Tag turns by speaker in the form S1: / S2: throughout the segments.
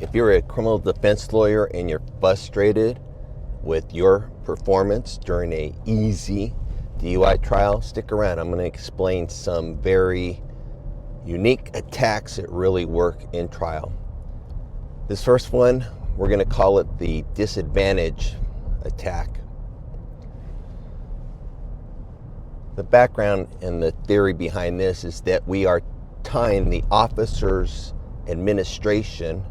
S1: If you're a criminal defense lawyer and you're frustrated with your performance during a easy DUI trial, stick around. I'm going to explain some very unique attacks that really work in trial. This first one, we're going to call it the disadvantage attack. The background and the theory behind this is that we are tying the officer's administration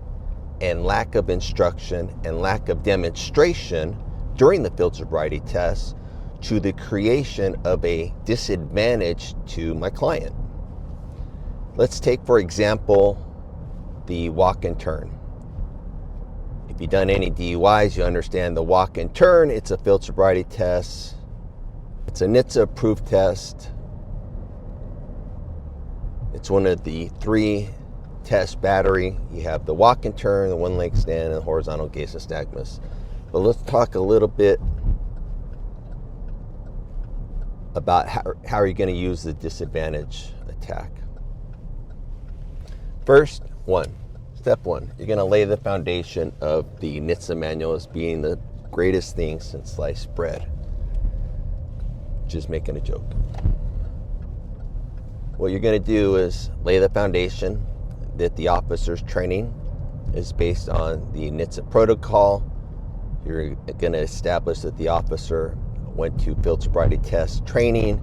S1: and lack of instruction and lack of demonstration during the field sobriety test to the creation of a disadvantage to my client. Let's take, for example, the walk and turn. If you've done any DUIs, you understand the walk and turn. It's a field sobriety test. It's a NHTSA approved test. It's one of the 3 test battery. You have the walk and turn, the one leg stand, and the horizontal gaze nystagmus. But let's talk a little bit about how are you going to use the disadvantage attack. First, step one, you're going to lay the foundation of the NHTSA manual as being the greatest thing since sliced bread. Just making a joke. What you're going to do is lay the foundation that the officer's training is based on the NHTSA protocol. You're going to establish that the officer went to field sobriety test training.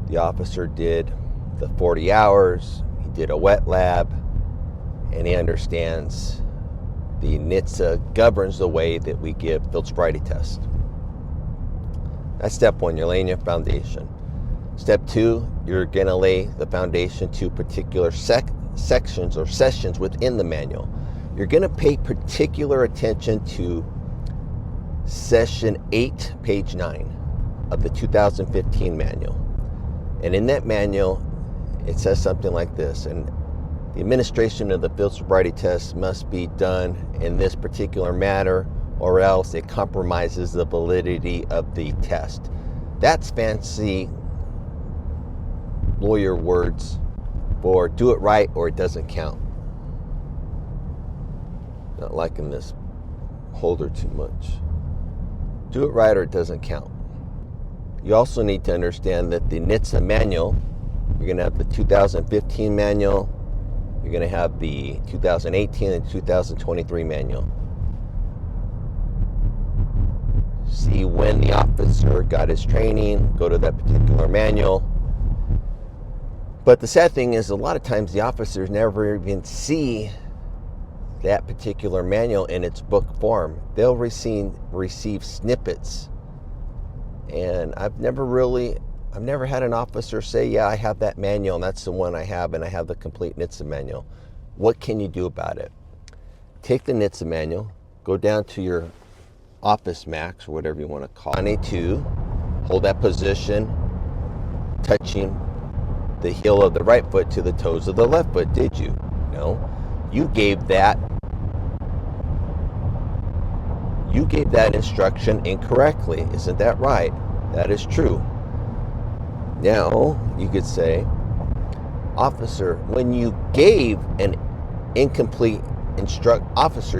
S1: The officer did the 40 hours. He did a wet lab, and he understands the NHTSA governs the way that we give field sobriety tests. That's step one. You're laying your foundation. Step two, you're going to lay the foundation to particular sections or sessions within the manual. You're going to pay particular attention to session 8, page 9 of the 2015 manual. And in that manual, it says something like this: and the administration of the field sobriety test must be done in this particular manner, or else it compromises the validity of the test. That's fancy lawyer words for do it right or it doesn't count. Not liking this holder too much. Do it right or it doesn't count. You also need to understand that the NHTSA manual, you're going to have the 2015 manual, you're going to have the 2018 and 2023 manual. See when the officer got his training, go to that particular manual. But the sad thing is, a lot of times the officers never even see that particular manual in its book form. They'll receive snippets. And I've never had an officer say, yeah, I have that manual and that's the one I have, and I have the complete NHTSA manual. What can you do about it? Take the NHTSA manual, go down to your office max, or whatever you want to call it. 92, hold that position, touching the heel of the right foot to the toes of the left foot. Did you? No. You gave that instruction incorrectly. Isn't that right? That is true. Now, you could say, officer, when you gave an incomplete officer,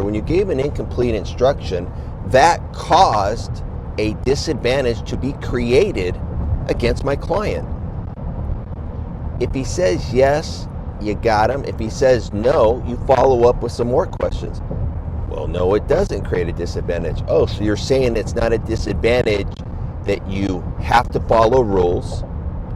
S1: when you gave an incomplete instruction, that caused a disadvantage to be created against my client. If he says yes, you got him. If he says no, you follow up with some more questions. Well, no, it doesn't create a disadvantage. Oh, so you're saying it's not a disadvantage that you have to follow rules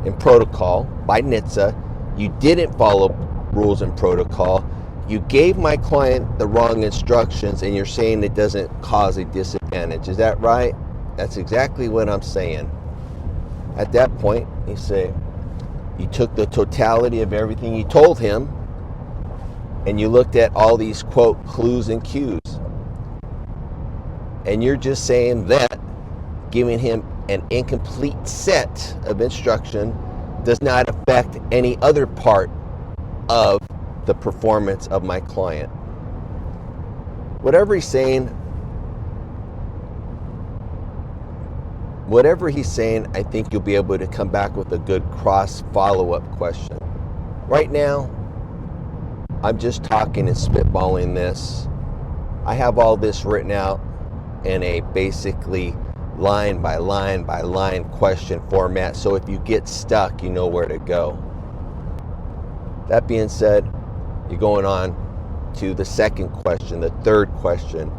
S1: and protocol by NHTSA. You didn't follow rules and protocol. You gave my client the wrong instructions, and you're saying it doesn't cause a disadvantage. Is that right? That's exactly what I'm saying. At that point, you say, you took the totality of everything you told him, and you looked at all these, quote, clues and cues. And you're just saying that giving him an incomplete set of instruction does not affect any other part of the performance of my client. Whatever he's saying, I think you'll be able to come back with a good cross follow-up question. Right now, I'm just talking and spitballing this. I have all this written out in a basically line by line by line question format, so if you get stuck, you know where to go. That being said, you're going on to the second question, the third question.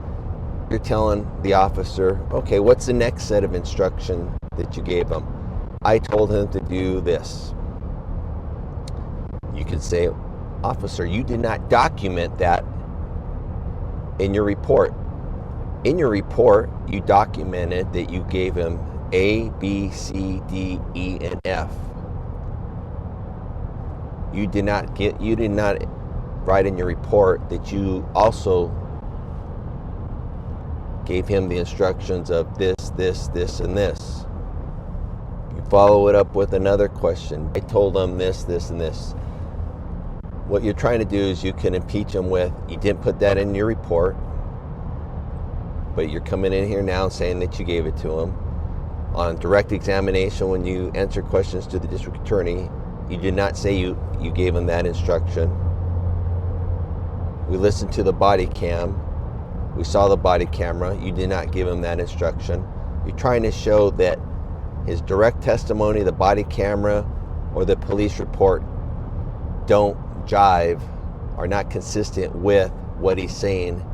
S1: You're telling the officer, okay, what's the next set of instruction that you gave him? I told him to do this. You could say, officer, you did not document that in your report. In your report, you documented that you gave him A, B, C, D, E, and F. You did not write in your report that you also gave him the instructions of this, this, this, and this. You follow it up with another question. I told him this, this, and this. What you're trying to do is you can impeach him with, you didn't put that in your report, but you're coming in here now saying that you gave it to him. On direct examination, when you answer questions to the district attorney, you did not say you gave him that instruction. We listened to the body cam. We saw the body camera. You did not give him that instruction. You're trying to show that his direct testimony, the body camera, or the police report don't jive, are not consistent with what he's saying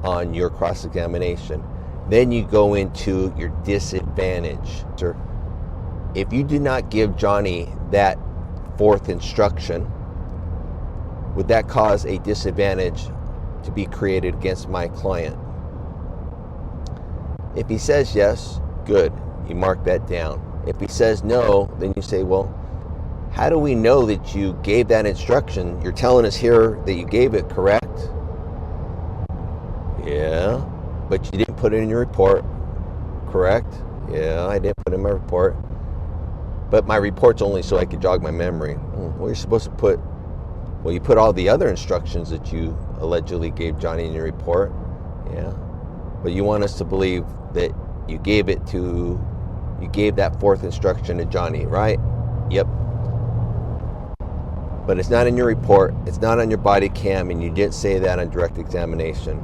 S1: on your cross-examination. Then you go into your disadvantage. If you did not give Johnny that fourth instruction, would that cause a disadvantage to be created against my client? If he says yes, good, you mark that down. If he says no, then you say, well, how do we know that you gave that instruction? You're telling us here that you gave it, correct? Yeah, but you didn't put it in your report, correct? Yeah, I didn't put it in my report. But my report's only so I could jog my memory. Well, you're supposed to put, well, you put all the other instructions that you allegedly gave Johnny in your report. Yeah, but you want us to believe that you gave that fourth instruction to Johnny, right? Yep. But it's not in your report, it's not on your body cam, and you didn't say that on direct examination.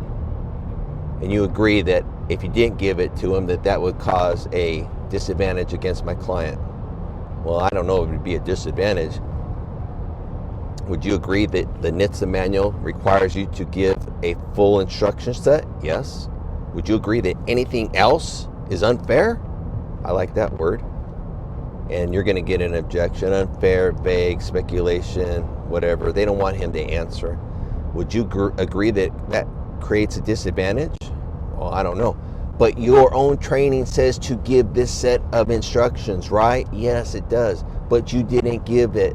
S1: And you agree that if you didn't give it to him, that would cause a disadvantage against my client. Well, I don't know if it would be a disadvantage. Would you agree that the NHTSA manual requires you to give a full instruction set? Yes. Would you agree that anything else is unfair? I like that word. And you're going to get an objection, unfair, vague, speculation, whatever. They don't want him to answer. Would you agree that that creates a disadvantage? Well, I don't know. But your own training says to give this set of instructions, right? Yes, it does. But you didn't give it.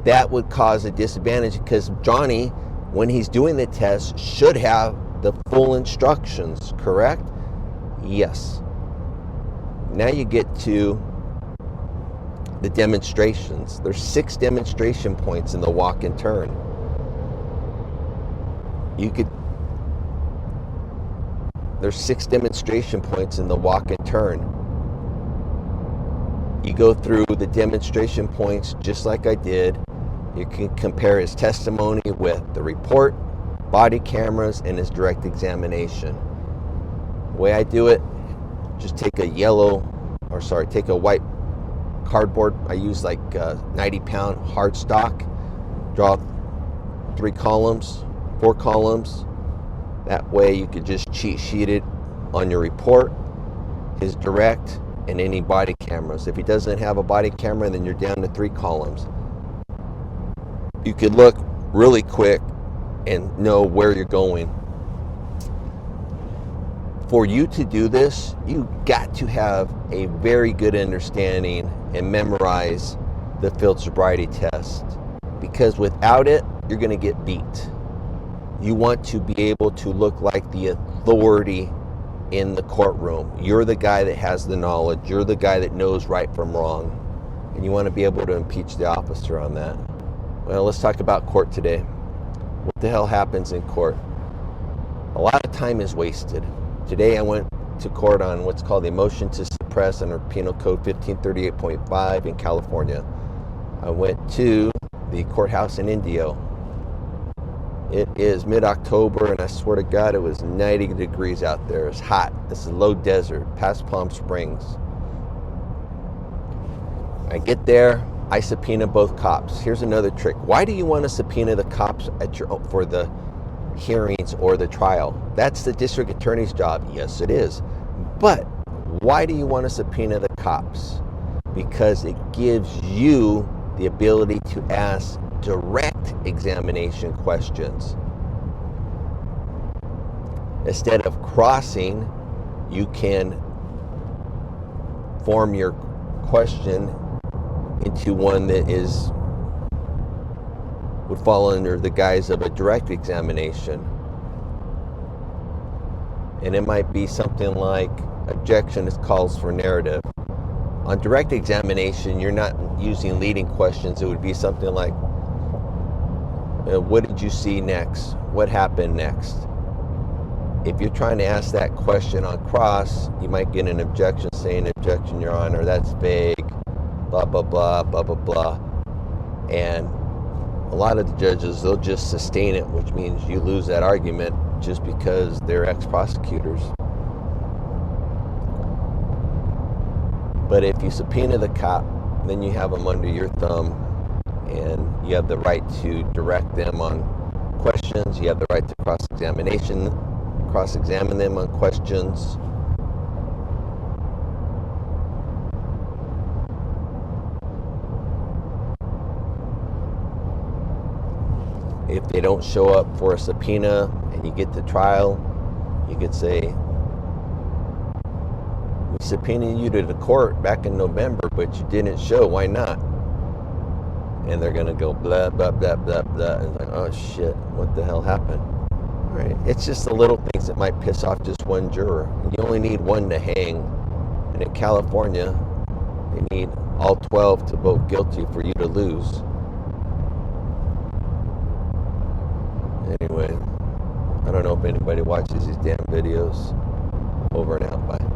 S1: That would cause a disadvantage because Johnny, when he's doing the test, should have the full instructions, correct? Yes. Now you get to the demonstrations. There's 6 demonstration points in the walk and turn. There's 6 demonstration points in the walk and turn. You go through the demonstration points just like I did. You can compare his testimony with the report, body cameras, and his direct examination. The way I do it, just take a white cardboard. I use like 90-pound hard stock. Draw 3 columns, 4 columns. That way you could just cheat sheet it on your report, his direct, and any body cameras. If he doesn't have a body camera, then you're down to 3 columns. You could look really quick and know where you're going. For you to do this, you got to have a very good understanding and memorize the field sobriety test, because without it, you're going to get beat. You want to be able to look like the authority in the courtroom. You're the guy that has the knowledge. You're the guy that knows right from wrong. And you want to be able to impeach the officer on that. Well, let's talk about court today. What the hell happens in court? A lot of time is wasted. Today I went to court on what's called a motion to suppress under Penal Code 1538.5 in California. I went to the courthouse in Indio. It is mid-October, and I swear to God, it was 90 degrees out there. It's hot. This is low desert, past Palm Springs. I get there, I subpoena both cops. Here's another trick. Why do you want to subpoena the cops for the hearings or the trial? That's the district attorney's job. Yes, it is. But why do you want to subpoena the cops? Because it gives you the ability to ask direct examination questions. Instead of crossing, you can form your question into one that would fall under the guise of a direct examination. And it might be something like, objection is calls for narrative. On direct examination, you're not using leading questions. It would be something like, what did you see next? What happened next? If you're trying to ask that question on cross, you might get an objection saying, objection, Your Honor, that's vague, blah, blah, blah, blah, blah, blah. And a lot of the judges, they'll just sustain it, which means you lose that argument just because they're ex-prosecutors. But if you subpoena the cop, then you have them under your thumb, and you have the right to direct them on questions. You have the right to cross-examine them on questions. If they don't show up for a subpoena and you get to trial, you could say, we subpoenaed you to the court back in November, but you didn't show. Why not? And they're going to go blah, blah, blah, blah, blah. And like, oh, shit, what the hell happened? All right. It's just the little things that might piss off just one juror. And you only need one to hang. And in California, they need all 12 to vote guilty for you to lose. Anyway, I don't know if anybody watches these damn videos. Over and out. Bye.